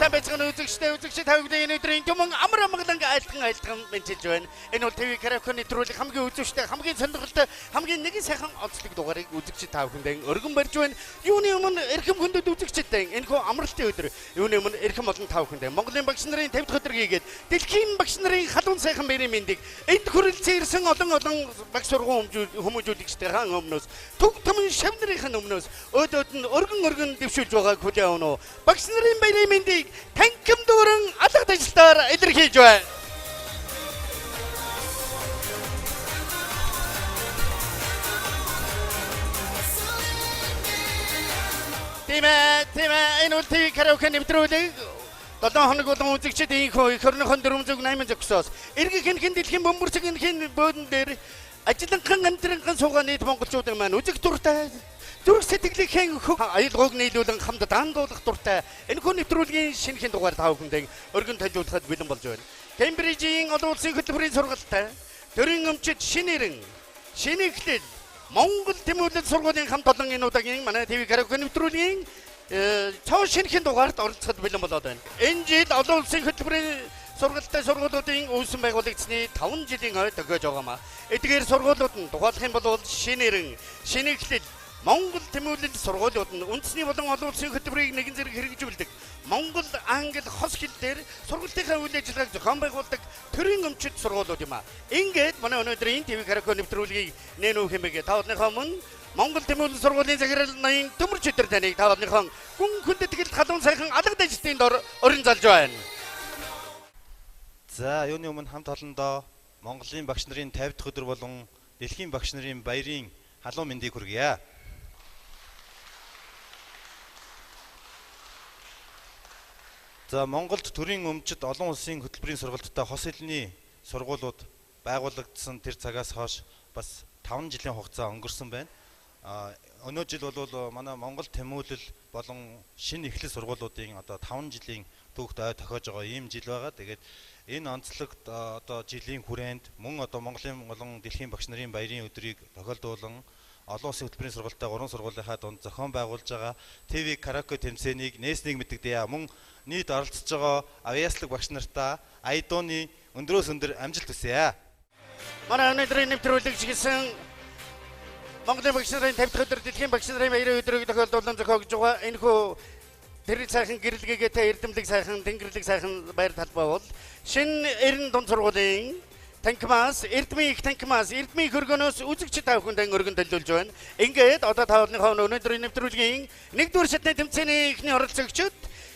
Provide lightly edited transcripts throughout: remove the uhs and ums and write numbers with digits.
сайн байцгаана үзэгчтэй тавигдын энэ өдрийн түмэн амар амгаланг айлтган мэдчилж байна. Энэ бол ТV Караконы нэвтрүүлэг хамгийн үзүүштэй, хамгийн сонирхолтой, хамгийн нэг сайхан онцлог дугаарыг үзэгчид тавигдэн өргөн барьж байна. Юуны өмнө эрхэм хүндэт үзэгчтэй энэ хөө амралтын өдөр. Юуны өмнө эрхэм олон тавигдэн Монголын багш нарын 50 дахь өдөр хийгээд дэлхийн багш нарын халуун сайхан баярын мэндийг энд хүрэлцэн ирсэн олон багш сургууль хүмүүжүүлэгчдийн өмнөөс төг төмөн шавнырын өмнөөс өөдөөд нь өргөн дэвшүүлж байгааг хүлээн авна. Багш нарын баярын мэндийг танким дүүрэн алга ажилтаар илэрхийлж байна. Тийм энэ ТV Караоке нэвтрүүлэг 7 хоног болон үзэгчид инхөө 24,800 зөксөөс эргэх хэн дэлхийн бөмбөрцөг хэн бөөдөн дээр ажилланхан амтрынхан суугаа нийт монголчуудын маань үзэг дуртай зүрх сэтгэлийнхэн аялгауг нийлүүлэн хамт даандуулах дуртай энэ хүн нэвтрүүлгийн шинэхэн дугаар тавхандын өргөн танилцуулахад бэлэн болж байна. Кембрижийн олон улсын хөтөлбөрийн сургалтад төрийн өмчит шинээрэн шинэхлэл Монгол тэмүүлэл сургуулийн хамт олон энэ удаагийн манай ТV Караоке нэвтрүүлгийн цоо шинэхэн дугаард оролцоход бэлэн болоод байна. Энэ жил олон улсын хөтөлбөрийн сургалтын сургуулиудын үүсгэн байгуулагдсны 5 жилийн хойд төгөөж байгаамаа. Эдгээр сургуулиуд нь тухайлах юм бол шинээрэн шинэхлэл Монгол тэмүүлэл сургуулиуд нь үндэсний болон олон улсын хөтөлбөрийг нэгэн зэрэг хэрэгжүүлдэг. Монгол, англи, хос хэл дээр сургалтынхаа үйл ажиллагааг зохион байгуулдаг төрийн өмчит сургуулиуд юм аа. Ингээд манай өнөөдрийн ТV Караоке нэвтрүүлгийг нэнүү хэмэгээ та бүднийхөө мөн Монгол тэмүүлэл сургуулийн захирал ноён төмөрч өдөр таныг та бүднийхөө гүн хүндэтгэл халуун сайхан алга ажилтны дор орон залж байна. За юуны өмнө хамт олондоо Монголын багш нарын 50 дахь өдөр болон дэлхийн багш нарын баярын халуун мэндийг хүргье. За Монголд төрийн өмчит олон улсын хөтөлбөрийн сургалтад хос хэлний сургуулиуд байгуулагдсан тэр цагаас хойш бас 5 жилийн хугацаа өнгөрсөн байна. Өнөө жил бол манай Монгол тэмүүлэл болон шинэ эхлэл сургуулиудын одоо 5 жилийн түүхт ой тохиож байгаа ийм жил байгаа. Тэгээд энэ онцлогт одоо жилийн хүрээнд мөн одоо Монголын болон дэлхийн багш нарын баярын өдрийг тохиолдуулан олон улсын хөтөлбөрийн сургалтад 3 сургуулийнхаа дунд зохион байгуулж байгаа ТV Караоке тэмцээнийг нээснийг мэддэгдэе. Мөн нийт оролцож байгаа авьяаслаг багш нартаа Айдууны өндрөөс өндөр амжилт хүсье. Манай өнөөдрийн нэвтрүүлэг гэсэн Монголын багш нарын 50 дахь өдөр дэлхийн багш нарын баярын өдрийг тохиолдуулан зохиогдож байгаа. Энэхүү тэр сайхан гэрэлгээтэй эрдэмлэг сайхан тэнгэрлэг сайхан баяр талбай бол шинэ эрен дунд сургуулийн танкимаас эрдмийн хөргөнөөс үзэгчид тавханд өргөн төлөвлөж байна. Ингээд одоо та бүднийхөө өнөөдрийн нэвтрүүлгийн 1-р шатны тэмцээний эхний оролцогчид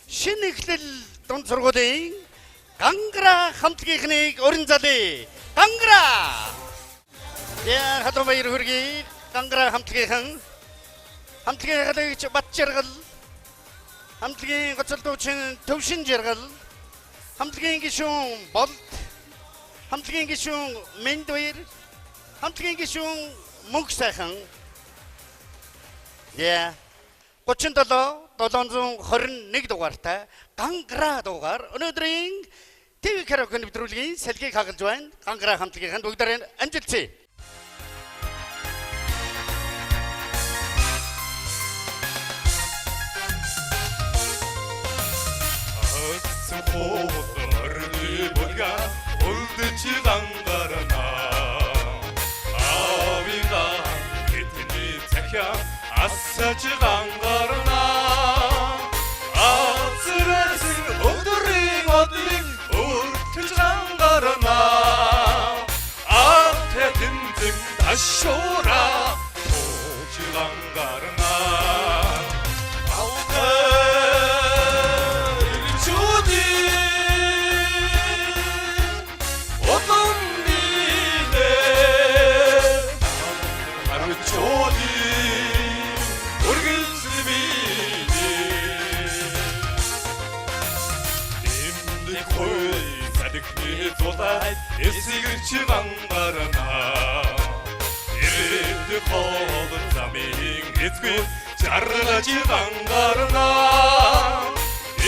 шинэ эхлэл дунд сургуулийн Гангара хамтлагийнхныг өрн залъя. Гангара! Яа хатуу баяр хүргэе. Гангара хамтлагийн халагч Бат Жаргал, хамтлагийн гоцол дуучин Төвшин Жаргал, хамтлагийн гишүүн Болд, хамтлагийн гишүүн Мэндвэр, хамтлагийн гишүүн Мөнх сайхан. 37,721 дугаартай Гангара дугаар өнөөдрийн ТV Караоке нэвтрүүлгийн салхийг хагалж байна. Гангара хамтлагийн бүгдээрээ амжилтсэ. Орны болга үлдэж Гангарана авига хитний захиа асаж Гангарана ацрас өдрийн одлыг өртөж Гангарана атэ тэмцэн ташуура тууж Гангарана эсгэрч Гангарана ирээд хоолой замын эзгүй чарлаж Гангарана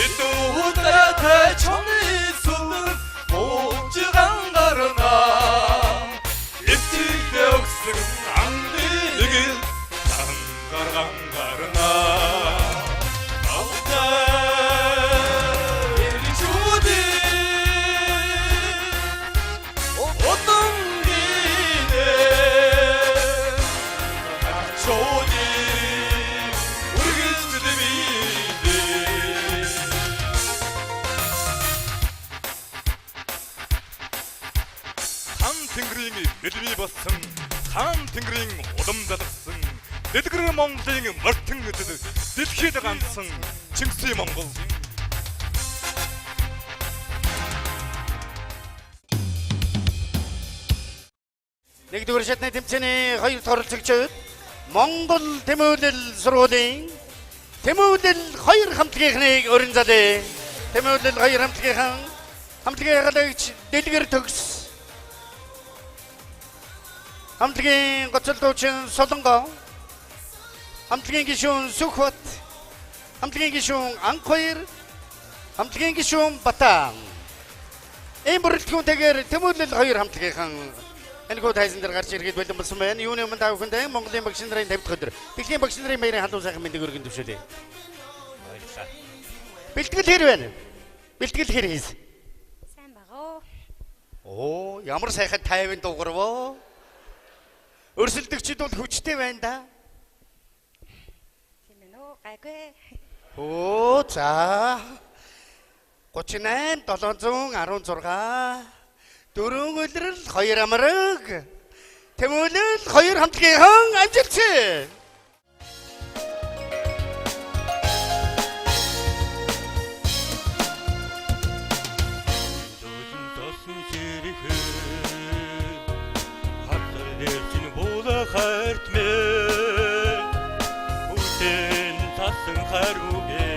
эдүүтэй чоны сүмэр бууж Гангарана эцэгтэй өгсөн амдыг Гангарана болсон хаан тэнгэрийн удам далгсан дэлгэр Монголын мартин өдөд дэлхийд ганцсан Чингисийн Монгол. Нэгдүгээр шатны тэмцээний хоёр оролцогчид Монгол Тэмүүлэл сургуулийн Тэмүүлэл хоёр хамтлагийнхныг өрн залээ. Тэмүүлэл хоёр хамтлагийн халагч Дэлгэр төгс. Хамтлагийн гоцолдуучин Солонго. Хамтлагийн гишүүн Сүхбат. Хамтлагийн гишүүн Анхбаяр. Хамтлагийн гишүүн Батан. Ийм бүрэлдэхүүнтэйгээр Тэмүүлэл хоёр хамтлагийн энэхүү тайзан дээр гарч ирэхэд бэлэн болсон байна. Юуны өмнө та бүхэнд Монголын багш нарын 50 дахь өдөр дэлхийн багш нарын баярын халуун сайхан мэндийг өргөн төвшүүлье. Баярлалаа. Бэлтгэл хэр байна? Бэлтгэл хэр хийсэн? Сайн байгаа. Оо, ямар сайхан тайван дуурвоо. Өрсөлдөгчд бол хүчтэй байна да. Тийм ээ нөө гайгүй. Оо, за. 38 716 дөрөв үлрэл хоёр амраг. Тэмүүлэл хоёр хамтлагийн амжилттай. Дүүсэн тосон ширэхээ хатар дэрчин буула хартмээ үтэн тасан харугэ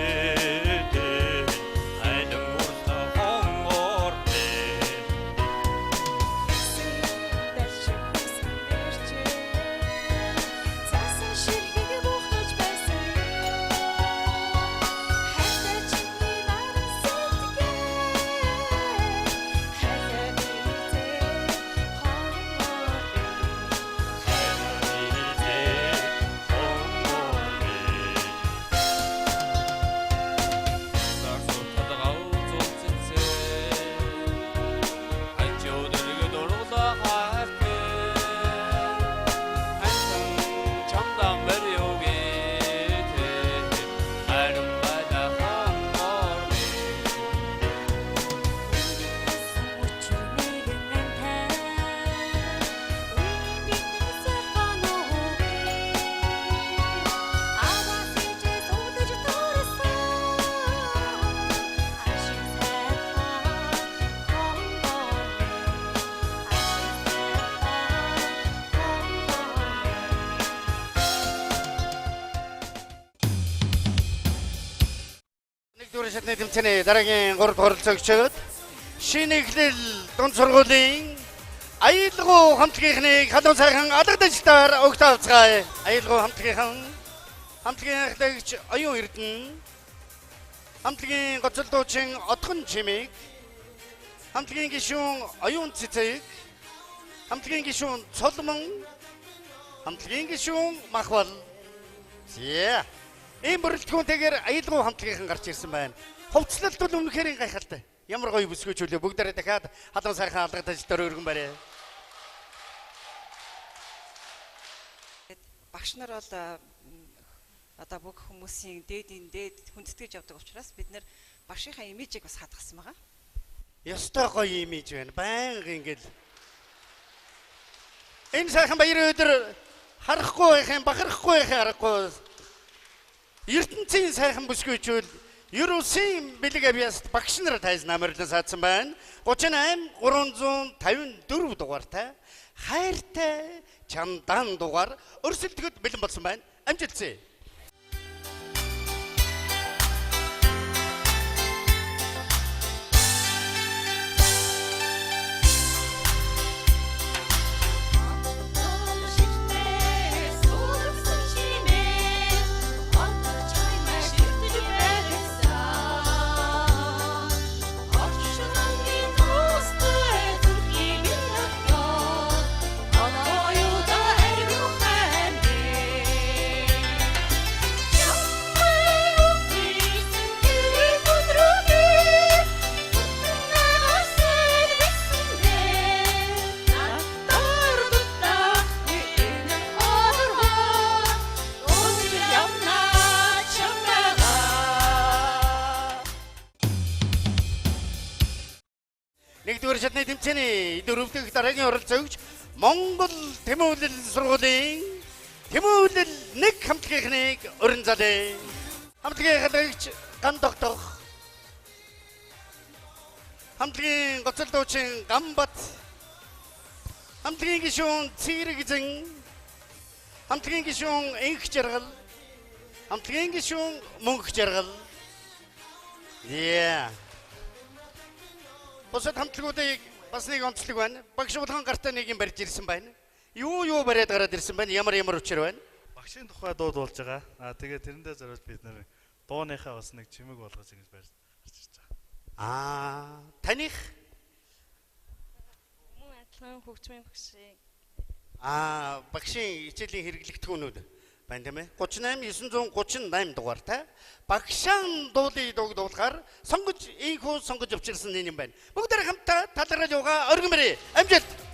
Шатны тэмцээний дараагийн 3 дахь оролцогчид Шинэглэл дунд сургуулийн Аялагуу хамтлагийнхныг халуун сайхан алга дэжлээр өгч авцгаая. Аялагуу хамтлагийн халагч Оюун Эрдэнэ, хамтлагийн гоцолдуучин Отгон Чимэг, хамтлагийн гишүүн Оюун Цэцэг, хамтлагийн гишүүн Цолмон, хамтлагийн гишүүн Махвал. Зя. Ийм бүрэлдэхүүнтэйгээр Аялагуу хамтлагийнхан гарч ирсэн байна. Хувцлалт бол үнэхээр гайхалтай. Ямар гоё бүсгүйч үлээ. Бүгдээрээ дахиад халуун сайхан алга дэжлээр өргөн барья. Багш нар бол одоо бүх хүмүүсийн дээд хүндэтгэж явдаг учраас бид нэр багшийнхаа имижийг бас хадгалсан байгаа. Ястай гоё имиж байна. Баян ингээл. Энэ сайхан баярын өдөр харахгүй байхын, бахархгүй байхын аргагүй. ертөнцийн сайхан бүсгүйчүүл Ерөөсийн бэлэг авьяаст багш нар тайз намарлан саадсан байна. 38 354 дугаартай хайртай чандан дугаар өрсөлдөхөд бэлэн болсон байна. Амжилтсэ. Нэгдүгээр шатны тэмцээний дөрөвдөг дараагийн оролцогч Монгол Тэмүүлэл сургуулийн Тэмүүлэл нэг хамтлагийнхныг өрн залээ. Хамтлагийн халагч Ган Тогтох, хамтлагийн гоцол дуучин Гамбат, хамтлагийн гишүүн Цэрэгзэн, хамтлагийн гишүүн Энх Жаргал, хамтлагийн гишүүн Мөнх Жаргал. Бусад хамтлагуудыг бас нэг онцлог байна. Багш улаан гартаа нэг юм барьж ирсэн байна. Юу бариад гараад ирсэн байна? Ямар учир байна? Багшийн тухай дууд болж байгаа. Тэгээд тэрэндээ зориулж бид нэр дууныхаа бас нэг чимэг болгож ингэж барьж ирж байгаа. Таних? Мөн адилхан хөгжмийн багшийн. Багшийн хичээлийн хэрэглэгдэхүүнүүд байна тийм ээ. 38 938 дугаартай багшаан дуулыг дуулахаар сонгож ийхүү сонгож авчирсан юм байна. Бүгдээр хамтдаа талархаж яваа оргимрээ. Амжилт.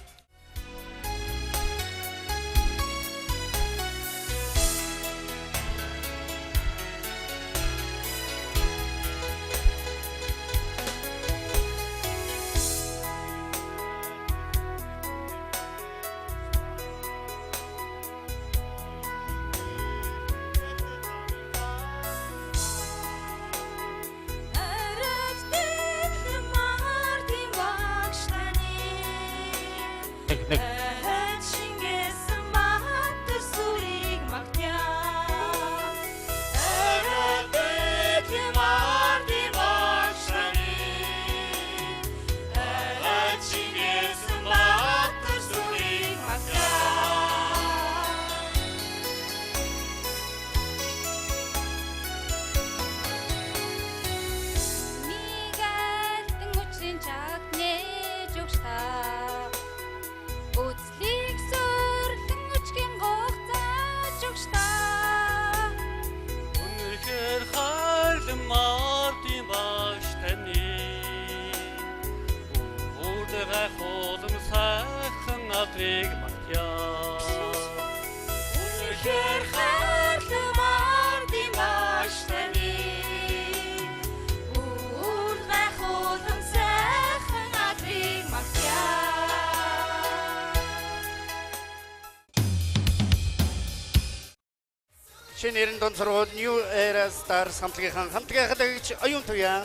Шинэрэн дон сургууль New Era Stars хамтлагийн хамтлагийн халагч Оюун Туяа,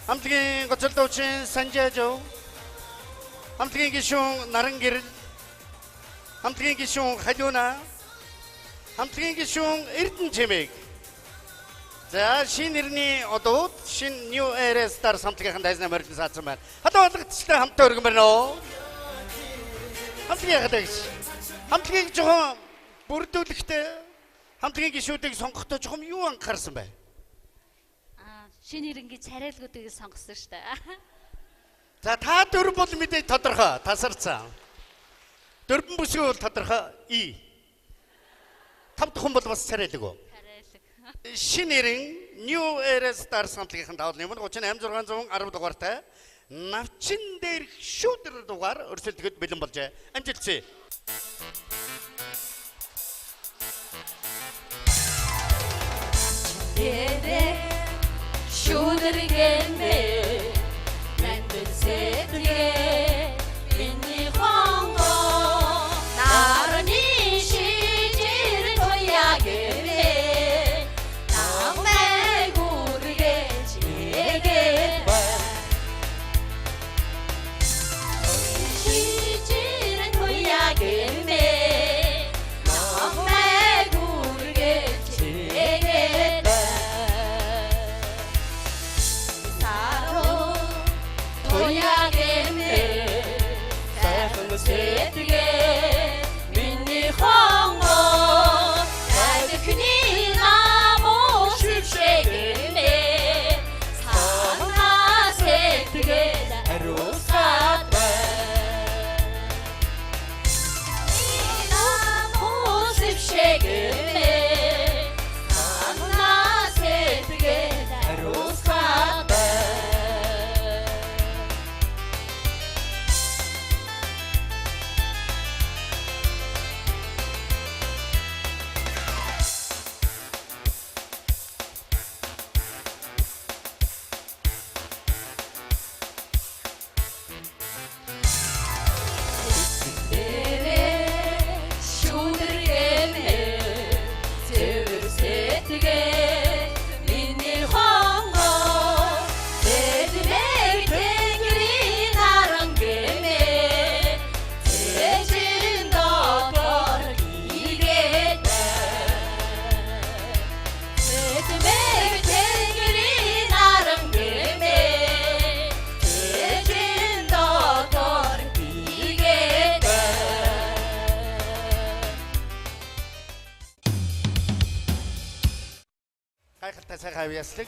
хамтлагийн гоцол дуучин Санжаажо, хамтлагийн гишүүн Наран Гэрэл, хамтлагийн гишүүн Халиуна, хамтлагийн гишүүн Эрдэнэ Чимэг. За шинэрний одууд New Era Stars хамтлагийн дайснаа морилон саацсан байна. Хадаа болгоцтой хамтаа өргөмөрнө. Хамтлагийн халагч хамтлагийг жоохон бүрдүүлэхдээ хамтлагийн гишүүдийг сонгохдоо жоохон юу анхаарсан бай? Шинэ ирэнгийн царайлгуудыг сонгосон шүү дээ. За та дөрв бол мэдээ тодорхой тасарцсан. Дөрвөн бүсгүй бол тодорхой И. Тав дахь бол бас царайлаг уу? Царайлаг. Шинэ ирэн New Era Stars хамтлагийн давлын юм 38610 дугаартай навчин дээр шүүдэр дугаар өрсөлдөхөд бэлэн болжээ. Амжилтсэ. Шүдэргэнэ нандин сэтгэ миний хонго нарны шижир тоягэрэ намайг үргэж эгэ шижир тоягэрэ намайг үргэж эгэ гайхалтай сайхан авьяаслаг.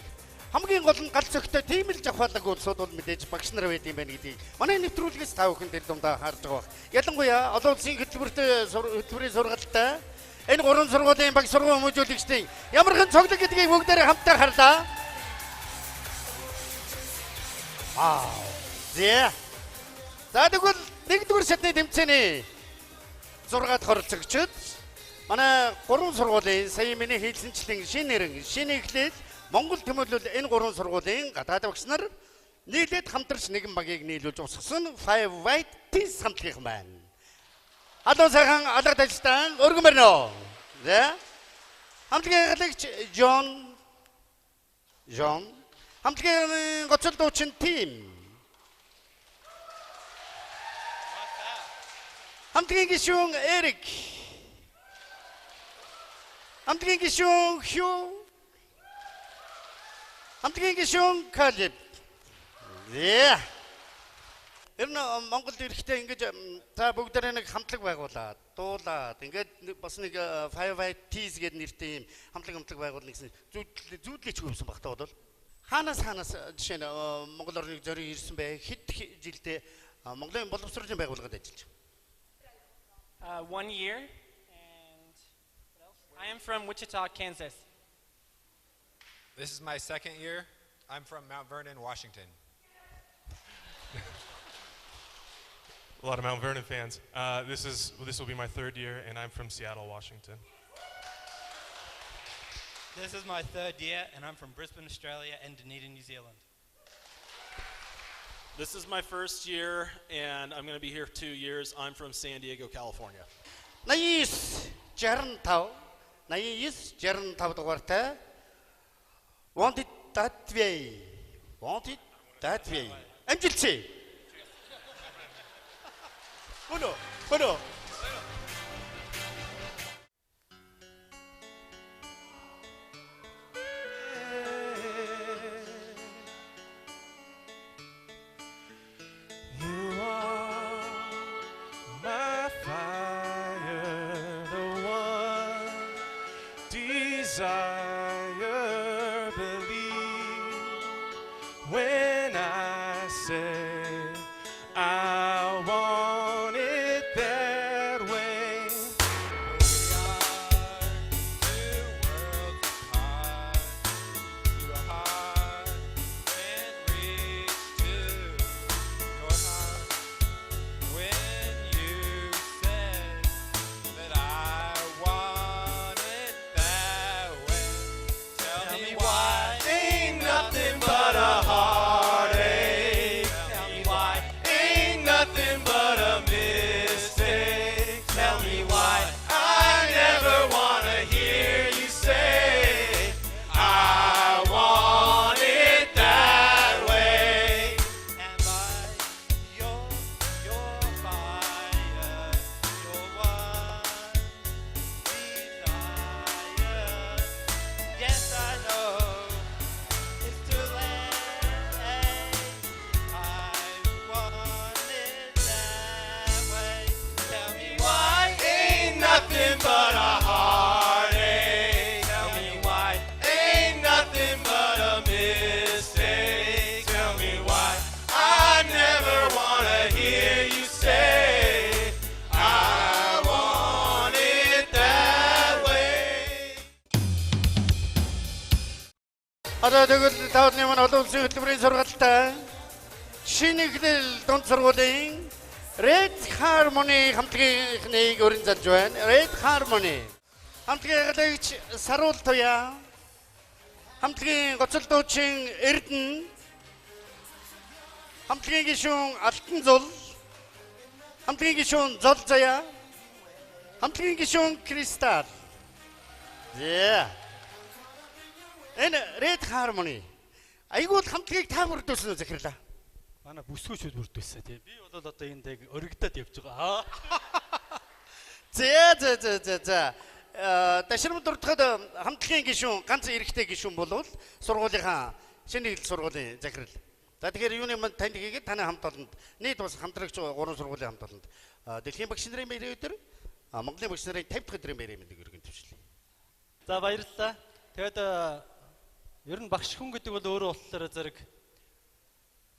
Хамгийн гол нь галт зөгтөй тийм л жавхалаг улсууд бол мэдээж багш нар байд юм байна гэдгийг манай нэвтрүүлгээс та бүхэн тэр дундаа харж байгаа баг. Ялангуяа олон улсын хөтөлбөрийн сургалтад энэ гурван сургуулийн баг сургууль хүмүүжүүлэгчдийн ямархан цоглог гэдгийг бүгдээрээ хамтдаа харлаа. За тэгвэл нэгдүгээр сетний тэмцээний 6 дахь оролцогчид манай гурван сургуулийн сая миний хэлсэнчлэн шинэ эхлэл Монгол төмөөлөл энэ гурван сургуулийн гадаад багш нар нийлээд хамтарч нэгэн багийг нийлүүлж усгасан Five White Tees хамтлагийн байна. Халуун сайхан алгад ажилтан өргөн барина. За. Хамтлагийн халагч John хамтлагийн гоцол дуучин Tim. Хамтлагийн гишүүн Eric. Хамтлагийн гишүүн Hugh. Хамтлагийн гишүүн Caleb. Энэ Монголд ирэхдээ ингэж та бүгдээрээ нэг хамтлаг байгуулад, дуулаад, ингээд бас нэг Five White Tees гэдэг нэртэй юм хамтлаг байгуулна гэсэн зүйдлээч хөвсөн баг та бол. Хаанаас жишээ нь Монгол орныг зориг ирсэн бай, хэд жилдээ Монголын боловсролын байгууллагад ажиллаж. 1 year, and I am from Wichita, Kansas. This is my second year. I'm from Mount Vernon, Washington. A lot of Mount Vernon fans. This will be my third year, and I'm from Seattle, Washington. This is my third year, and I'm from Brisbane, Australia, and Dunedin, New Zealand. This is my first year, and I'm going to be here 2 years. I'm from San Diego, California. 69 дугаартай Want it that way. Амжилтсэ. Өнөө. Тэгвэл таадны маань олон улсын хөтөлбөрийн сургалтад шинэ эхлэл дунд сургуулийн Red Harmony хамтлагийнхнийг өрн залж байна. Red Harmony. Хамтлагийн халагч Саруул Туяа. Хамтлагийн гоцол дуучин Эрдэнэ. Хамтлагийн гишүүн Алтан Зул. Хамтлагийн гишүүн Зол Заяа. Хамтлагийн гишүүн Кристал. Энэ Red Harmony. Айгуул хамтлагийг та бүрдүүлсэн үү захирлаа? Манай бүсгүйчүүд бүрдүүлсэн тий. Би бол одоо энд яг өргөдөд явж байгаа. За. Ташрам дуртахад хамтлагийн гишүүн ганц эрэгтэй гишүүн болвол сургуулийнхаа шинэ эхлэл сургуулийн захирал. За тэгэхээр юуны манд танд хийгээд таны хамт олонд нийт бас хамтрагч 3 сургуулийн хамт олонд дэлхийн багш нарын баярын өдөр Монголын багш нарын 50 дахь өдрийн баярын мэндийг өргөн төвшлээ. За баярлалаа. Тэгээд Ер нь багш хүн гэдэг бол өөрөө болохоор зэрэг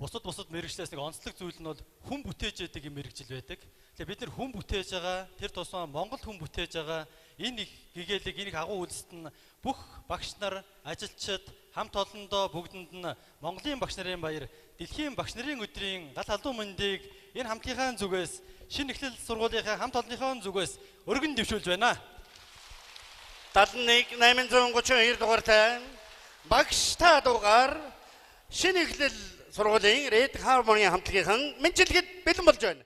бусад мэрэгчлээс нэг онцлог зүйл нь бол хүн бүтээж яадаг юм мэрэгжил байдаг. Тэгэхээр бид нар хүн бүтээж байгаа, тэр тусмаа Монгол хүн бүтээж байгаа энэ гэгээлэг, энэ агуу үйлсэд нь бүх багш нар, ажилчид, хамт олондоо бүгдэнд нь Монголын багш нарын баяр, дэлхийн багш нарын өдрийн гал халуун мэндийг энэ хамтынхаа зүгээс, шинэ эхлэл сургуулийнхаа хамт олонныхоо зүгээс өргөн дэвшүүлж байна. 71,832 дугаартай багш та дугаар шинэ эхлэл сургуулийн Red Harmony хамтлагийн мэдчилгэд бэлэн болж байна.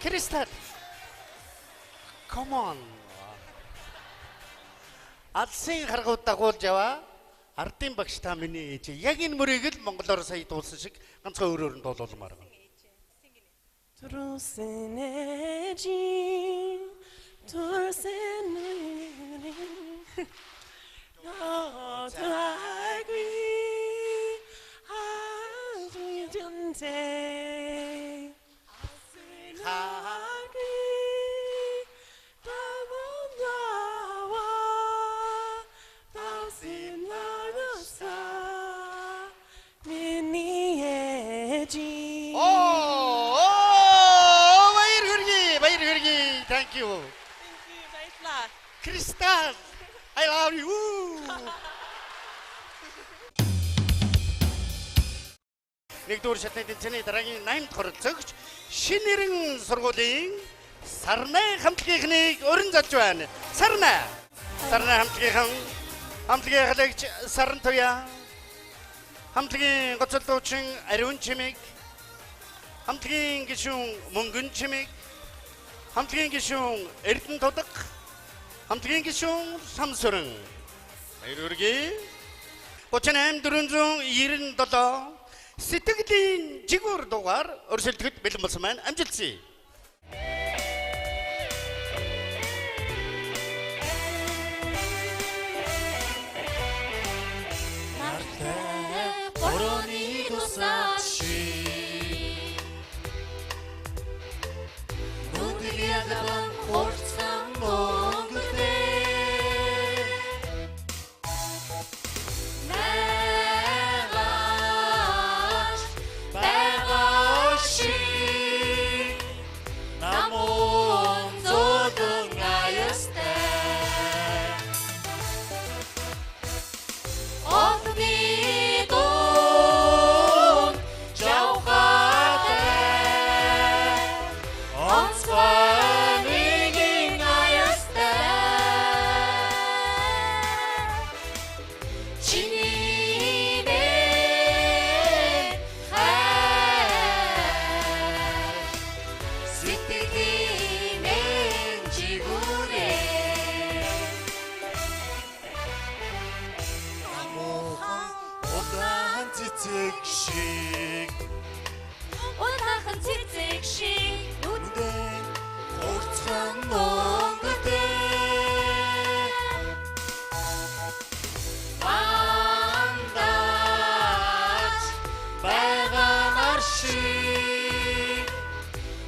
Crystal, come on. Алсын харгууд дагуулж яваа. Ардын багш та миний ээж. Яг энэ мөрийг л монголоор сая дуулсан шиг ганцхан өөрөөр нь дуулуулмаар байна. Турсын ээжийн турсын нүрийн нотайгүй 아주인데 아스나기 다문나와 다스나르사 미니에지 Bayır Hürgi, thank you. Crystal, I love you. Нэгдүгээр шатны тэнцээний дараагийн 8 дахь оролцогч шинэрэн сургуулийн Сарнай хамтлагийнхныг өрн залж байна. Сарнай хамтлагийн халагч Саран Туяа, хамтлагийн гоцол дуучин Ариун Чимэг, хамтлагийн гишүүн Мөнгөн Чимэг, хамтлагийн гишүүн Эрдэнэ Тудаг, хамтлагийн гишүүн Самсуран. Баяр хүргэе. 38,497 сэтгэлийн жигүүр дугаар өрсөлдөхөд бэлэн болсон байна. Амжилтсий.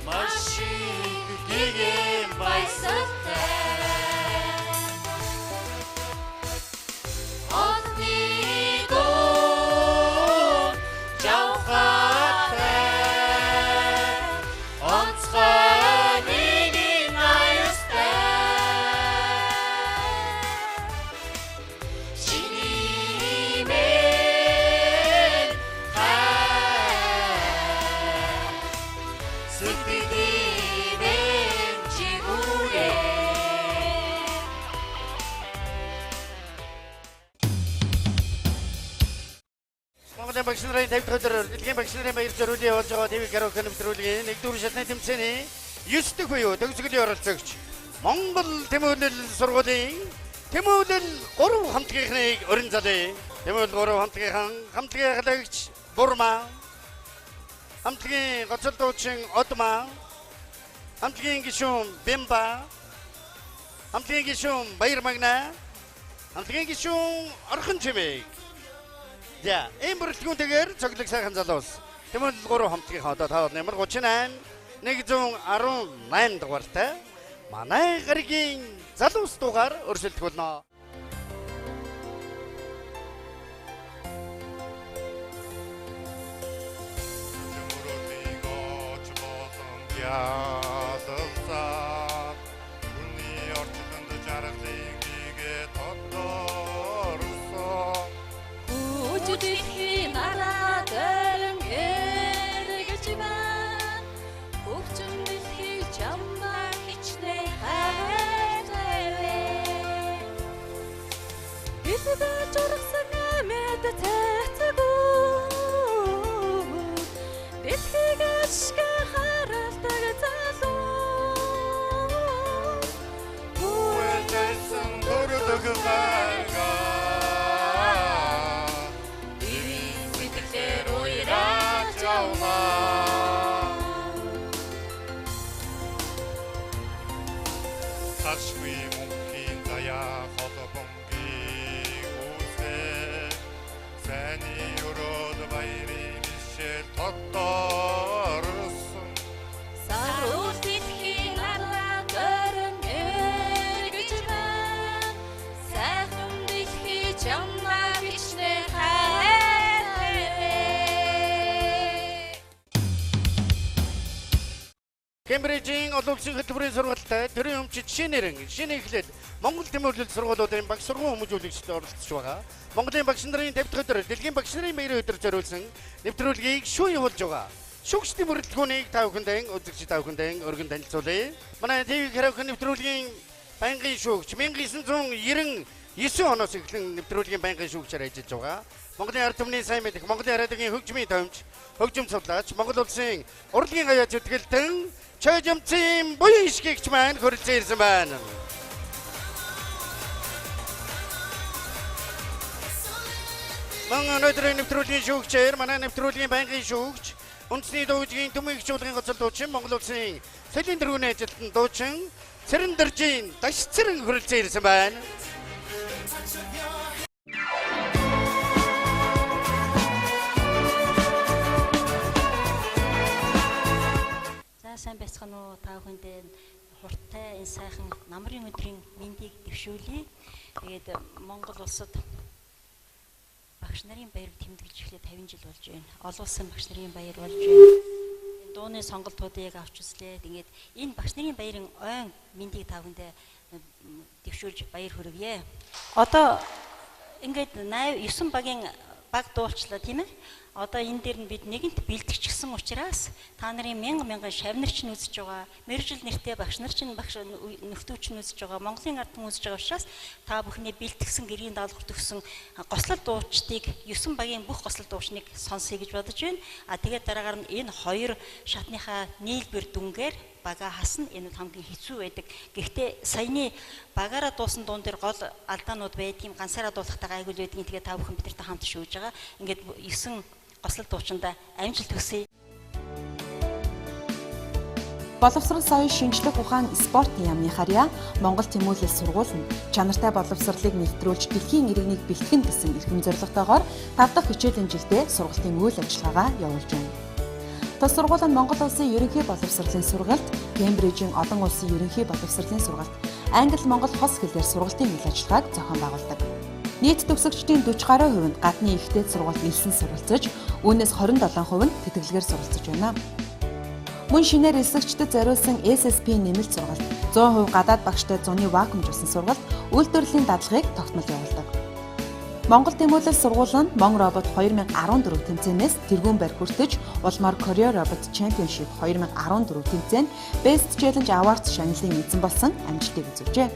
машин гэгэн баясалтай одны доо жавхатай онцгой нэгэн аюустай чиний мэн Монголын багш нарын 50 өдөр дэлхийн багш нарын баяр зориулын явуулж байгаа ТV караоке нэвтрүүлгийн 1-р шатны тэмцээний 9 дэх буюу төгсгөлийн оролцогч Монгол Тэмүүлэл сургуулийн Тэмүүлэл 3 хамтгийнхныг өрн залъя. Тэмүүлэл 3 хамтгийнхан хамтгийн халагч Бурма, хамтгийн гоцол дуучин Одма, хамтгийн гишүүн Бэмба, хамтгийн гишүүн Баяр Магна, хамтгийн гишүүн Орхон Чимэг. За, энэ бүрэлдэхүүнтэйгээр цоглог сайхан залуус. Тэмүүлэл 3 хамтгийн одоо таад нэмэр 38 118 дугаартай манай гаригийн залуус дугаар өрсөлдөх болно. Ясалсаа хүний орчинд жаргалын гээ тодорсон Үжидхийн нараад эргэж байна Хөгжим дэлхий чамаа хичнээн хайртай Бидээ жургасан амьд цэцэгүү Дэлхийг ашиг харалдаг залуу Хүлээсэн дөрөдөг байгаа Ирийн сэтгэлээр уяраж явна Ташгүй мөнхийн заяа холбомгийг үсээ Сэний өрөөд баярын ишэл тодорсон Саруул дэлхийн нараад өрн эргэж байна Сайхан дэлхий чамаа хичнээн хайртай Кембрижийн олон улсын хөтөлбөрийн сургалтад төрийн өмчит шинэ эхлээд Монгол Тэмүүлэл сургуулиудын багш сургууль хүмүүжүүлэгчид оролцож байгаа. Монголын багш нарын 50 дахь өдөр дэлхийн багш нарын баярын өдөр зориулсан нэвтрүүлгийг шүүн явуулж байгаа. Шүүгчдийн бүрэлдэхүүнийг та бүхэндээ үзэгч та бүхэндээ өргөн танилцуулъя. Манай ТV караоке нэвтрүүлгийн байнгын шүүгч 1999 оноос эхлэн нэвтрүүлгийн байнгын шүүгчээр ажиллаж байгаа. Монголын ард түмний сайн мэдэх Монголын радиогийн хөгжмийн томч, хөгжим судлаач, Монгол улсын урлагийн гаяа зүтгэлтэн Чойжимцын буян ишгэгч маань хүрэлцэн ирсэн байна. Манай өнөөдрийн нэвтрүүлгийн шүүгчээр манай нэвтрүүлгийн байнгын шүүгч үндэсний дуугийн төмөн хөгжүүлгийн гоцол дуучин Монгол улсын соёлын тэргүүний ажилтан дуучин Цэрэн Дөржийн Даш Цэрэн хүрэлцэн ирсэн байна. Сайн байцгаана уу та бүхэндээ хурдтай энэ сайхан намрын өдрийн мэндийг дэвшүүлье. Тэгээд Монгол улсад багш нарын баярыг тэмдэглэж эхлээд 50 жил болж байна. Олон улсын багш нарын баяр болж байна. Дууны сонголтуудыг авч үзлээ. Тэгээд энэ багш нарын баярын ойн мэндийг та бүхэндээ дэвшүүлж баяр хүргье. Одоо ингээд 9 багийн баг дуулчлаа тийм ээ. Одоо энэ дээр нь бид нэгэнт бэлтгэжсэн учраас та нарын мянган шавнарч нь үзэж байгаа, мэрэгжил нэртэй багш нар чинь багш нөхдөөч нь үзэж байгаа, Монголын ард түмэн үзэж байгаа учраас та бүхний бэлтгэсэн гэрийн даалгавар төгсөн гослол дуучдыг 9 багийн бүх гослол дуучныг сонсъё гэж бодож байна. Тэгээд дараагаар нь энэ хоёр шатныхаа нийлбэр дүнгээр бага хасна. Энэ хамгийн хэцүү байдаг. Гэхдээ саяны багаараа дуусан дуун дээр гол алдаанууд байдгийн ганцаараа дуулахтаа гайгүй байдгийн. Тэгээд та бүхэн бидэртэй хамт шүүж байгаа. Ингээд 9 гослол дуучиндаа амжилт хүсье. Боловсрол соёл шинжлэх ухаан спортын яамны харьяа Монгол Тэмүүлэл сургууль нь чанартай боловсролыг нэвтрүүлж дэлхийн иргэнийг бэлтгэн гэсэн эрхэм зорилготойгоор 5 дахь хичээлийн жилдээ сургалтын үйл ажиллагаагаа явуулж байна. Тус сургууль нь Монгол Улсын ерөнхий боловсролын сургалт, Кембрижийн олон улсын ерөнхий боловсролын сургалт, Англи-Монгол хос хэлээр сургалтын үйл ажиллагааг зохион байгуулдаг. Нийт төгсөгчдийн 40 гаруй хувинд гадны ихтэй сургалт нийлсэн суралцаж, үүнээс 27% нь тэтгэлгээр суралцаж байна. Мөн шинээр элсэгчдэд зориулсан SSP нэмэлт сургалт, 100% гадаад багштай зуны вакуумжуулсан сургалт, үйлдвэрлэлийн дадлагыг тогтмол явуулдаг. Монгол Тэмүүлэл сургууль нь Мон робот 2014 тэмцээнээс тэргүүн барь хүртэж, улмаар Korea Robot Championship 2014 тэмцээнд Best Challenge Awards шагналын эзэн болсон амжилтыг үзүүлжээ.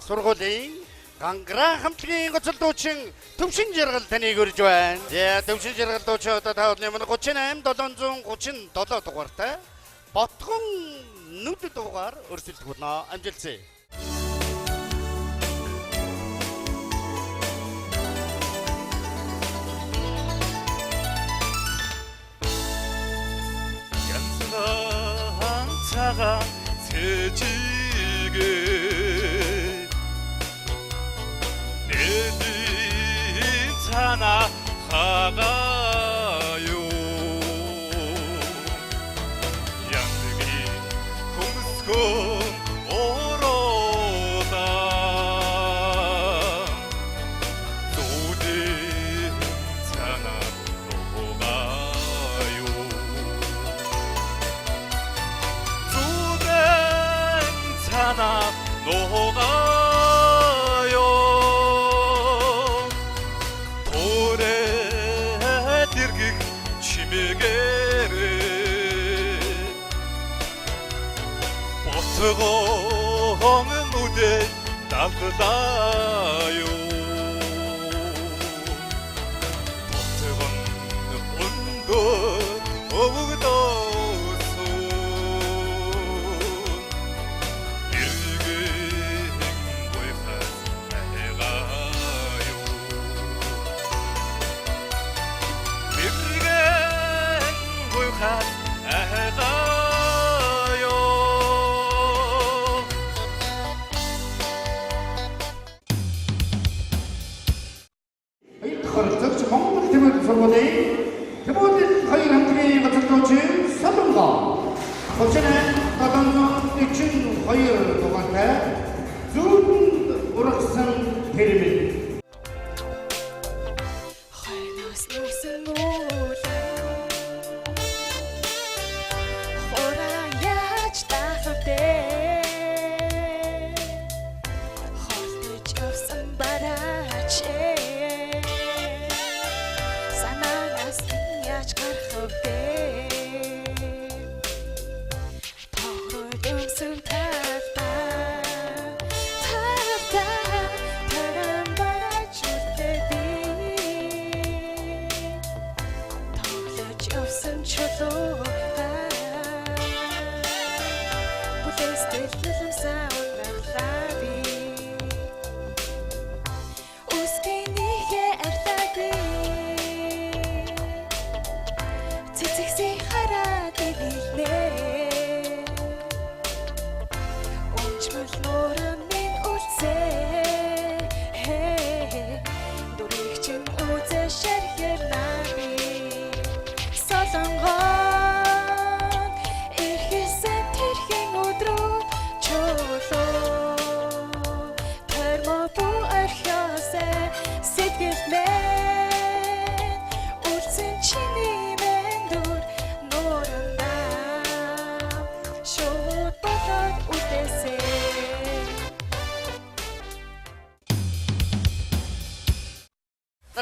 Сургуулийн Гангара хамтлагийн гоцолдуучин Төвшин Жаргал таныг урьж байна. За Төвшин Жаргал дуучин одоо та бүхний 38 737 дугаартай Ботгон нүд дугаар өрсөлдөх болно. Амжилтсэ. янзхан цагаан цэжигээ 하나 가가요 양득이 공스콘 오로다 소진 차나 넘어가요 소진 차나 넘어가요 버스공은 무대 따뜻하요 버스공 온도 오도소 일기 행보에서 해가요 일기 행보에서 해가요 Монгол Тэмүүлэл сургуулийн Тэмүүлэл хоёр хамтлагийн гоцолдуучин Солонго 38 742 дугаартай зүүн урагсан тэрмэн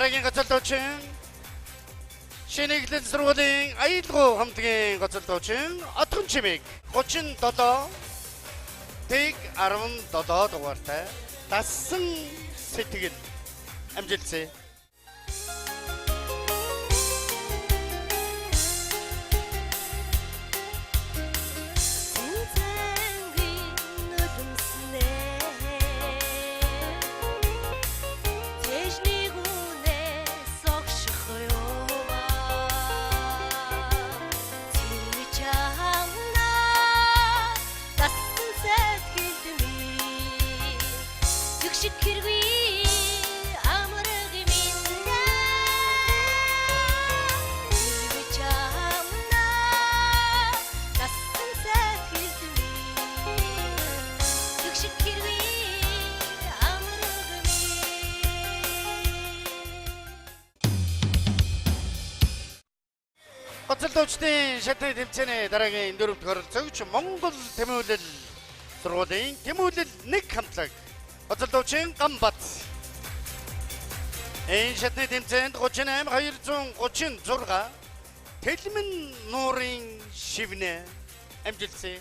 дараагийн гоцолдуучин Шинэглэл сургуулийн Аялагуу хамтлагийн гоцолдуучин Отгон Чимэг 37 тэг 17 дугаартай дассан сэтгэл амжилтсэ. гоцолдуучдын шатны тэмцээний дараагийн 4-р оролцогч Монгол Тэмүүлэл сургуулийн Тэмүүлэл 1 хамтлаг гоцолдуучин Гамбат. Энэ шатны тэмцээнд 38-236 Тэлмэн нуурын шивнэ амжилтсан.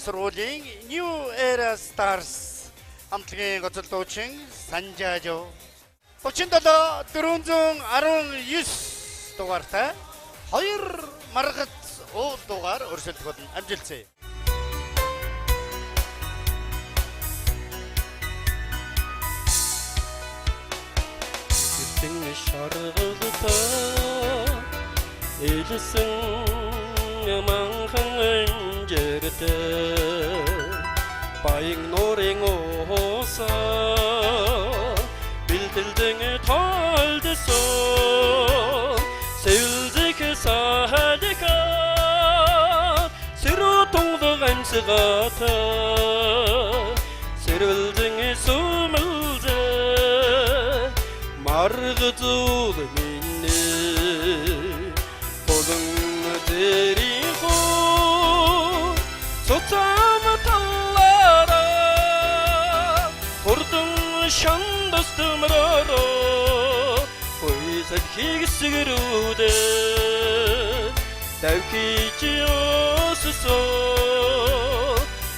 сургуулийн New Era Stars хамтлагийн гоцолдуучин Санжаажо 37-419 дугаартай 2 маргац уул дугаар өрсөлдөх болно. Амжилтсэ. Эцэг шаргалта элсэн манхан анжирдэ баян нурын ууса бэлдэлдэн талдсан сэлзэх сахалка сэротонг амсгата сэрэлдэн сүмэлзэ маргзууд минь болон дэрихо соцамталара хурдан шандастмарара ойсад хигсгэрүүдэ давхиж ёсо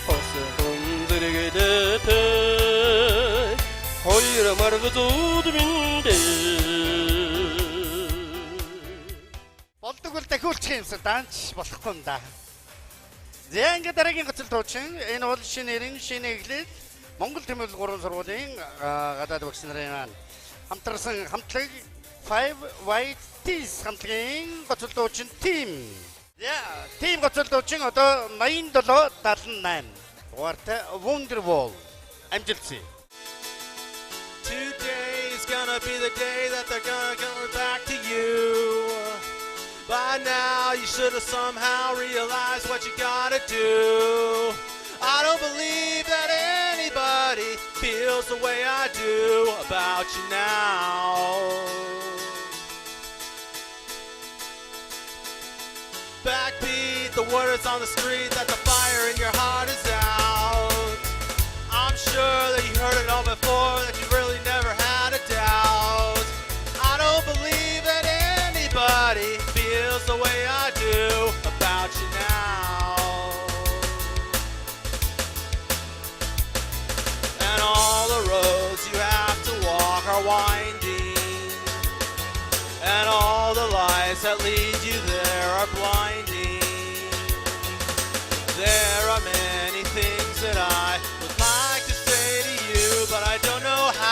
хосон зэрэгдэ хоёр маргзууд минь болдог бол дахиулчих юмсан даанч болохгүй юм да. За ингээд дараагийн гоцолдуучин энэ бол шинэ нэрийн шинэ эхлэл Монгол Тэмүүлэл 3 сургуулийн гадаад багш нарын хамтарсан хамтлаг 5 White Tees хамтлагийн гоцолдуучин team. За team гоцолдуучин одоо 87-78 дугаартай Wonderwall амжилтсэ. Today is gonna be the day that they're gonna come back to you. By now you should have somehow realized what you gotta do. I don't believe that anybody feels the way I do about you now. Backbeat, the word is on the street that the fire in your heart is out. I'm sure that you heard it all before, that you really never had a doubt. I don't believe that anybody feels the way I do about you now. And all the roads you have to walk are winding, and all the lies that lead you there are blinding. There are many things that I would like to say to you, but I don't know how.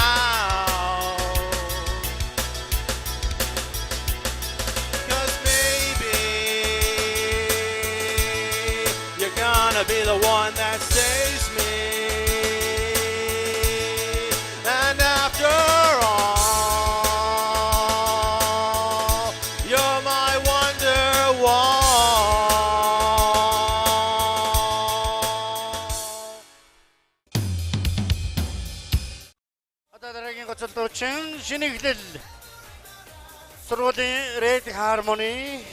гоцолтуучин шинэглэл сургуулийн Red Harmony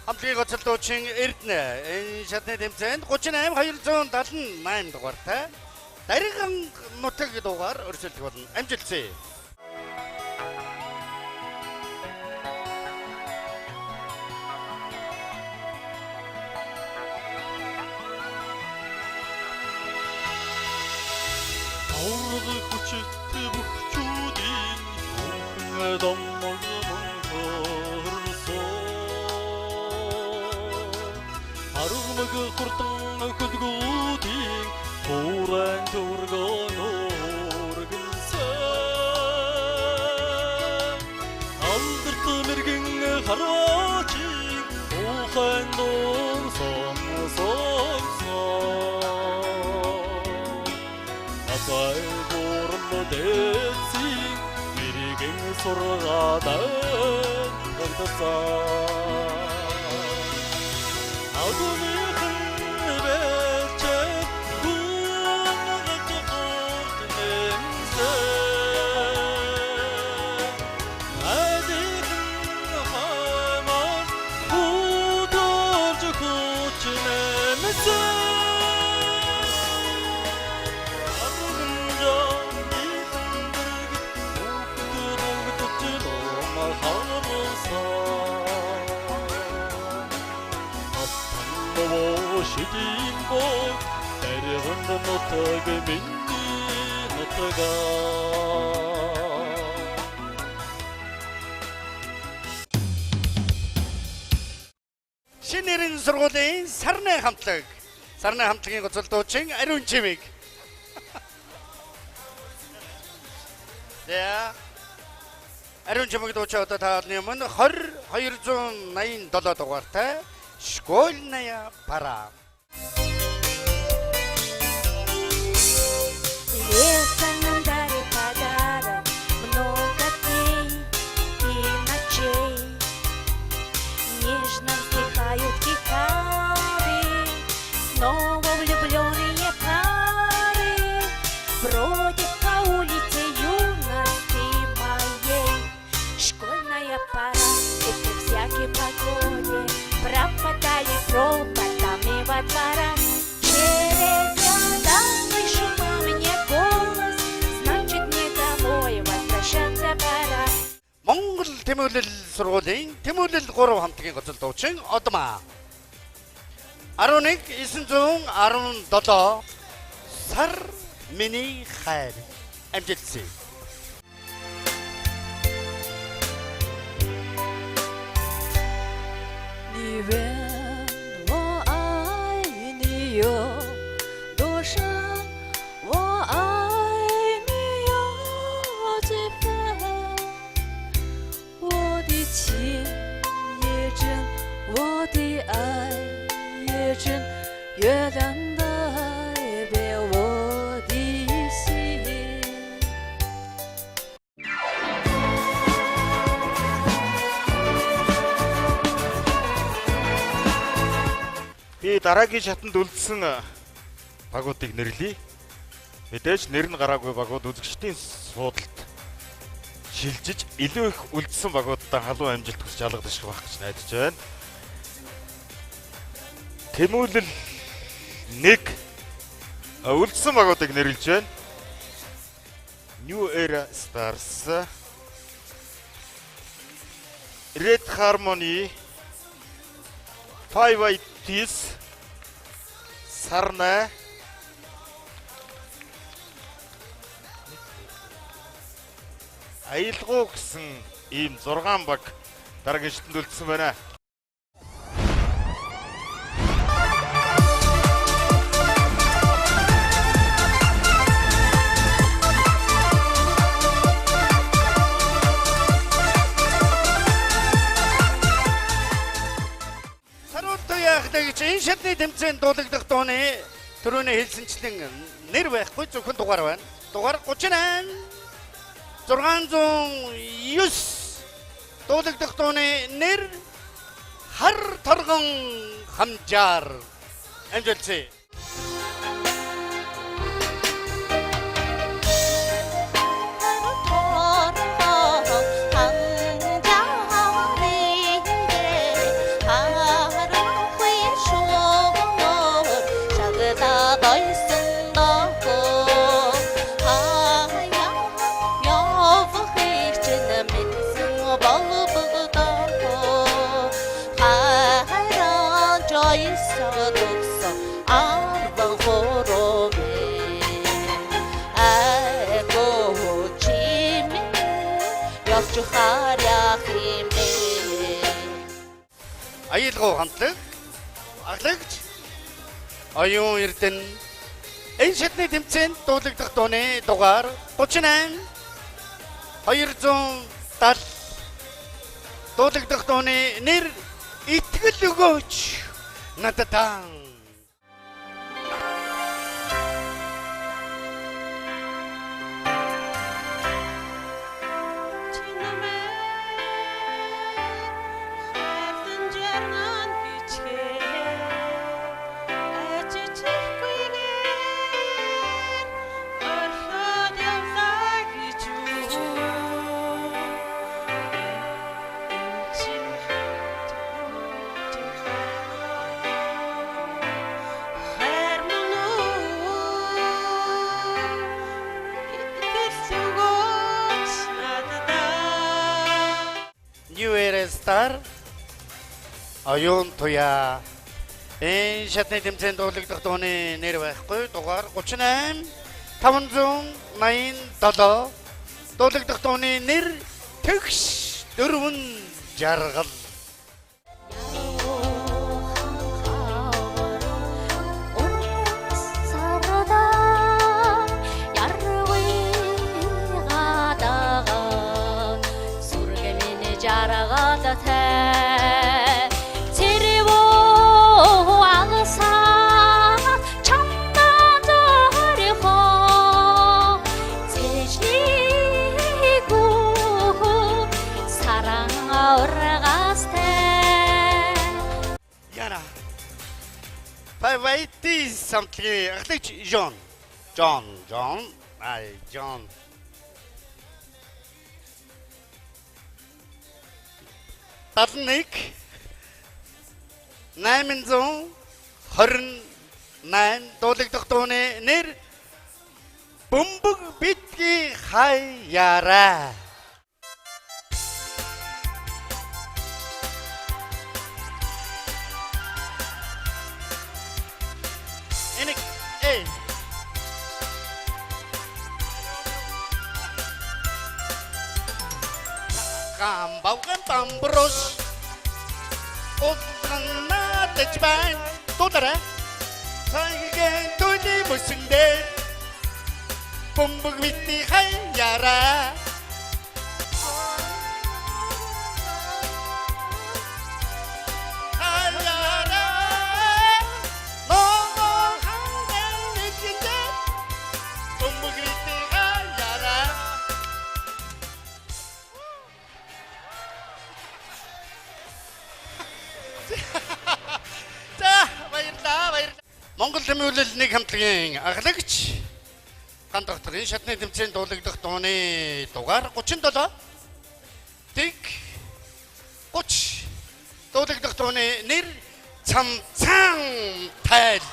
хамтлагийн гоцолтуучин Эрдэнэ энэ шатны тэмцээнд 38,278 дугаартай дариган нутаг дугаар өрсөлдөх болно. Амжилтсэ. Аврал хүчтэй бүхчүүдийн бүхэн домог мөнгөрсөн Аргамаг хурдан хөлгүүдийн туурайн төргөн өргөнсөн Алдарт мэргэн хараачиг ухаан нур сонссон Асай борно дэци мэргэн сургадан гартасан Агуныхын бэлчээ гүнэгт хорт нэмсэн Адихэн хаймар худорж хүч нэмсэн Шидин бой дэрэн нутаг миний нутага Шинэрэн сургуулийн Сарны хамтлагийн гоцолтуучин Ариун Чимэг. За Ариун Чимэг дуучаа одоо таалны өмнө 287 дугаартай Школьная пора. Летом нам дарит подарок много дней и ночей. Нежно вздыхают гитары, снова влюбленные пары бродят по улице юности моей. Школьная пора, это всякой погоде пропадали пропадами во дворах. Через года слышу по мне голос, значит мне домой возвращаться пора. Монгол Тэмүүлэл сургуулийн Тэмүүлэл 3 хамтлагийн гоцолтуучин Одмаа 11,917 сар миний хайр амжилтсэ. Би дараагийн шатанд үлдсэн багуудыг нэрлэе. Мэдээж нэр нь гараагүй багууд үзэгчдийн суудалд шилжиж илүү их үлдсэн багуудаа халуун амжилт хүсч алгадах байх гэж найдаж байна. Тэмүүлэл 1 үлдсэн багуудыг нэрлэж байна. New Era Stars, Red Harmony, Five Eyes, Сарна, аялгуу гэсэн ийм 6 баг дараагийн шатанд үлдсэн байна. Энэ шатны тэмцээнд дуулагдах дууны түрүүний хэлсэнчлэн нэр байхгүй зөвхөн дугаар байна. Дугаар 38 609 дуулагдах дууны нэр хар торгон хамжаар амжилтсэ. байсан нохоо явахыг чинь мэдсэн болбогдоо хайран жойсод өгсөн арбан хоромэ айгоо чимээ явж харях юмээ Аюулгүй хамтлаг аглагч оюун эрдэнэ энэ шатны тэмцээнд дуулагдах дууны дугаар 38 270 дуулагдах дууны нэр итгэл өгөөч надад. New Era Star оюун туяа энэ шатны тэмцээнд дуулагдах дууны нэр байхгүй дугаар 38 587 дуулагдах дууны нэр тэгш дөрвөн жаргал Вайти самтлги ахлагч John. Талник 828 дуулагдах дууны нэр бөмбөг битгий хаяараа. Камбауган тамброс Огнана тэчбайн Тутара Сайгэн туйди мусинде Бомбог битни хаяра Хаяра Ноо хангэн нэтгэнде Бомбог битни хаяра За баярлалаа. Монгол Тэмүүлэл нэг хамтлагийн аглагч Ган докторын шатны тэмцээнд дуулагдах дууны дугаар 37 тэг 30 дуулагдах дууны нэр цамцаан тайл.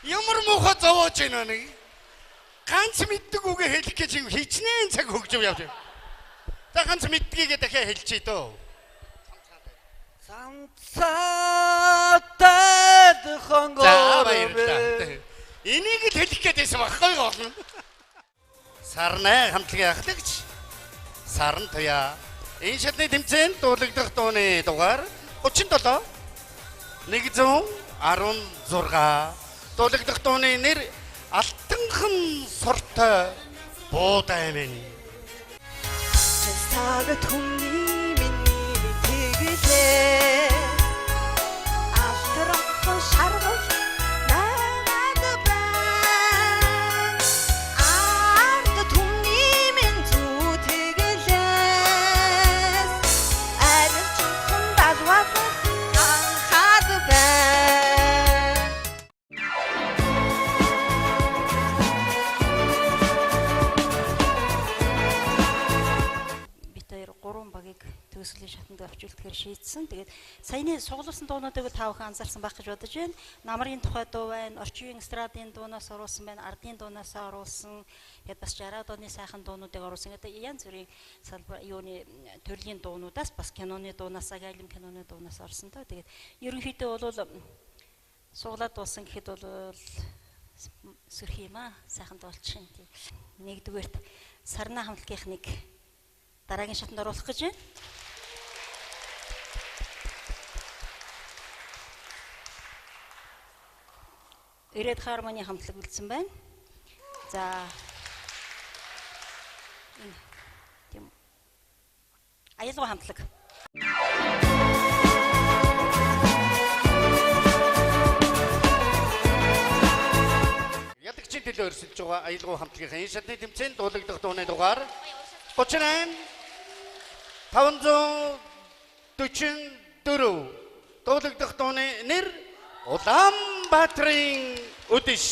Ямар муухай зовоож байна нэг. Ганц мэддэг үгээ хэлэх гэж хичнээн цаг хөгжөв явж байна. За ганц мэддгийгээ дахиад хэлчихье дөө. За баярлалаа. Энийг л хэлэх гээд байсан байхгүй гол. Сарнай хамтлагийн ахлагч Сарн Туяа. Энэ шатны тэмцээнд дуулагдах дууны дугаар 37 116. Дуулагдах дууны нэр Алтанхан сортой буудай минь. Частагт хүний миний тэгэлээ Алтанхан шаргал найгаад байна Ард түмний минь зүү тэгэлээс Аримчхан балвах анхаад байна Гурван багийг төгсгөлийн шатанд авчулдгээр шийдсэн. Тэгээд саяны суглуулсан дуунуудыг та бүхэн анзаарсан байх гэж бодож байна. Намрын тухай дуу байна, орчин үеийн эстрадын дуунаас оруулсан байна, ардын дуунаас оруулсан, тэгээд бас 60-аад оны сайхан дуунуудыг оруулсан. Тэгээд янз бүрийн салбар юуны төрлийн дуунуудаас бас киноны дуунаас, агайлм киноны дуунаас орсон тоо. Тэгээд ерөнхийдөө бол суглаад дуусан гэхэд бол сөрх юм аа, сайхан дуулчин. Нэгдүгээрт Сарнай хамтлагийнхныг дараагийн шатанд оруулах гэж байна. Ирээд хармоны хамтлаг үлдсэн байна. За тийм аялал хамтлаг. Ядагчийн төлөө өрсөлдөж байгаа аялал хамтлагийн энэ шатны тэмцээнд дуулагдах дууны дугаар 38 544. Дуулагдах дууны нэр Улаанбаатарын үдэш.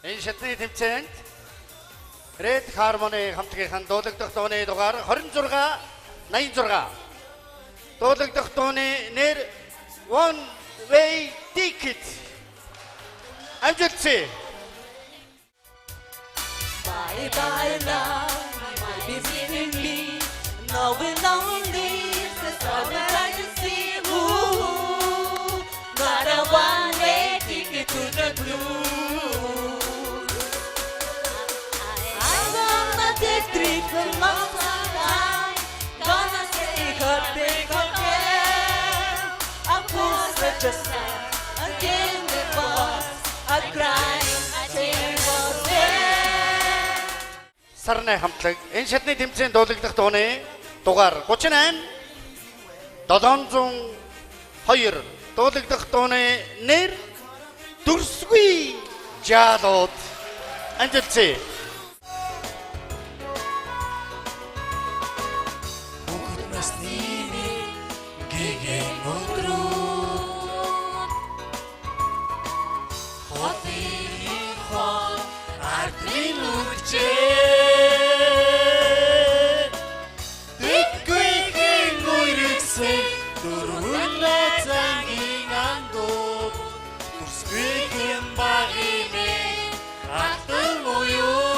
Энэ шатны тэмцээнд Red Harmony хамтлагийн дуулагдах дууны дугаар 2686. Дуулагдах дууны нэр One Way Ticket. Амжилтсэ. Bye bye love, might be leaving me. No, we're lonely, that's all that I can see. Ooh, not a one-way ticket to the blues. I wanna take three from long time. Gonna stay hot, big again. I was such a sad, again it was a crying, a tear was there. Сарнай хамтлаг энэ шатны тэмцээнд дуулагдах дууны дугаар 38 702. Дуулагдах дууны нэр Дүрсгүй жаалууд. Амжилтсэ. Бүгд насны гэгэн өдрүүд хотын хон ардрын үгчээ Дэвгүйхэн үерэгсэн дөрвөн найзангийн андууд Дүрсгүйхэн багийн алтан уян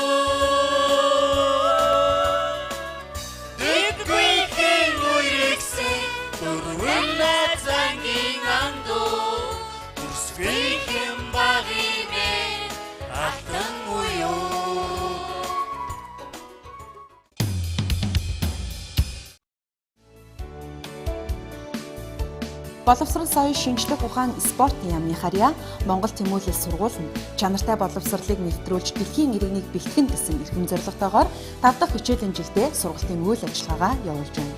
Боловсрол соёлын шинжлэх ухаан спортын яамны харьяа Монгол тэмүүлэл сургууль нь чанартай боловсролыг нэвтрүүлж дэлхийн иргэнийг бэлтгэн гэсэн эрхэм зорилготойгоор 5 дахь хичээлийн жилдээ сургалтын үйл ажиллагаагаа явуулж байна.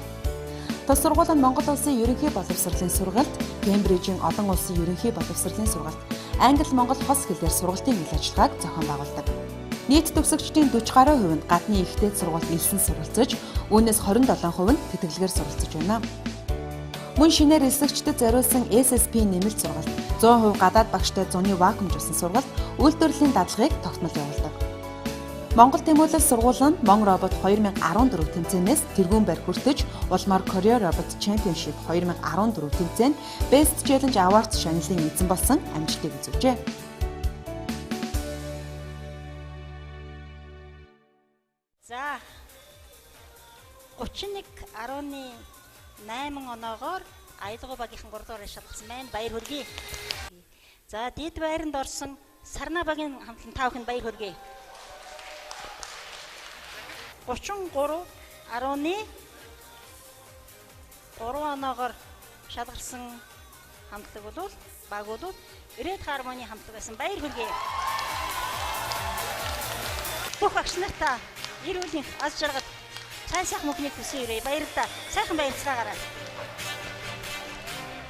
Тус сургууль нь Монгол улсын ерөнхий боловсролын сургалт, Кембрижийн олон улсын ерөнхий боловсролын сургалт, Англи-Монгол хос хэлээр сургалтын үйл ажиллагааг зохион байгуулдаг. Нийт төгсөгчдийн 40 гаруй хувь нь гадны ихтэй сургалт элсэн суралцаж, үүнээс 27% нь тэтгэлгээр суралцаж байна. Мөн шинээр элсэгчдэд зориулсан SSP нэмэлт сургалт, 100% гадаад багштай зуны вакуумжуулсан сургалт, үйлдвэрлэлийн дадлагыг тогтмол явуулдаг. Монгол тэмүүлэл сургууль нь Мон робот 2014 тэмцээнээс тэргүүн барь хүртэж, улмаар Korea Robot Championship 2014 тэмцээнд Best Challenge Awards шагналын эзэн болсон амжилтыг үзүүлжээ. За 31.8 оноогоор аялал багийнхан 3 дугаар шалгасан байна. Баяр хүргэе. За дид байранд орсон Сарна багийн хамтлан та бүхэнд баяр хүргэе. 33.3 оноогоор шалгарсан хамтлаг бол баг бол Red Harmony хамтлаг байсан. Баяр хүргэе. Бүх багш нартаа эрүүлийн аз жаргал сайхан мөнгөний төсөө ирээ. Баярлалаа. Сайхан баярлцгаагаарай.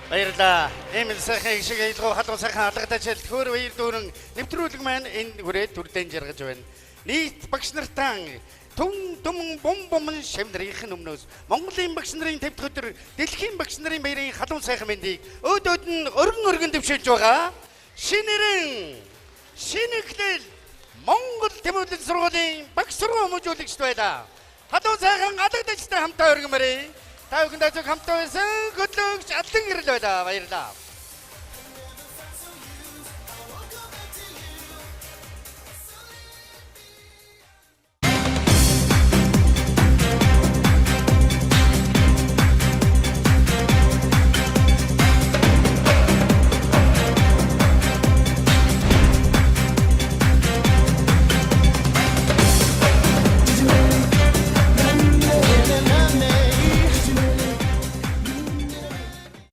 Баярлалаа. Ийм сайхан шиг аялал халуун сайхан алгадаж хөөр баяр дүүрэн нэвтрүүлэг маань энэ хүрээ төрдөн жаргаж байна. Нийт багш нартаа Түн бом шимдрийн өмнөөс Монголын багш нарын 50 дахь өдөр дэлхийн багш нарын баярын халуун сайхан мэндийг өөдөөд нь өргөн дэвшүүлж байгаа. Шинэрэн шинэглэл Монгол тэмүүлэл сургуулийн багш сургууль хүмүүжүүлэгчд байлаа. Халуун сайхан алгадажтай хамтаа өргөмөрөө. Та бүхэнд зөв хамтаа байсан хөтлөгч Алдан гэрэл байлаа. Баярлалаа.